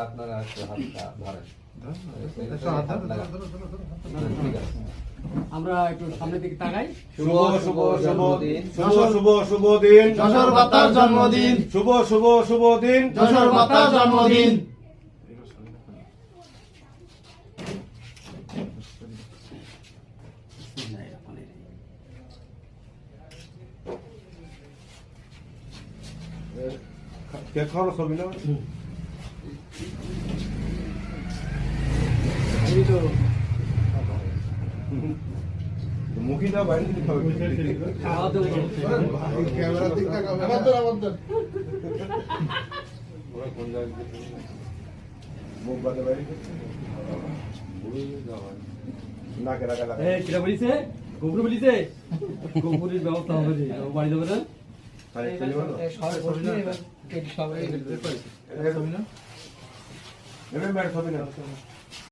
আপনারা একটু হাতটা ধরেন। আমরা একটু সামনের দিকে তাকাই। শুভ শুভ শুভ দিন, শুভ শুভ শুভ দিন, যশোর মাতার জন্মদিন, শুভ শুভ শুভ দিন, যশোর মাতার জন্মদিন। কেক খাওয়ার ছবি না মুখিটা বাইরে থেকে খাবে মুখ বাদে বাইরে নাকে রাখা লাগে কিরা বলিছে গোবর বলিছে গোবরের ব্যবস্থা হবে রে বাড়ি যাবে না আরে চলে বলো সবাই এমএম বাইরে ছবি না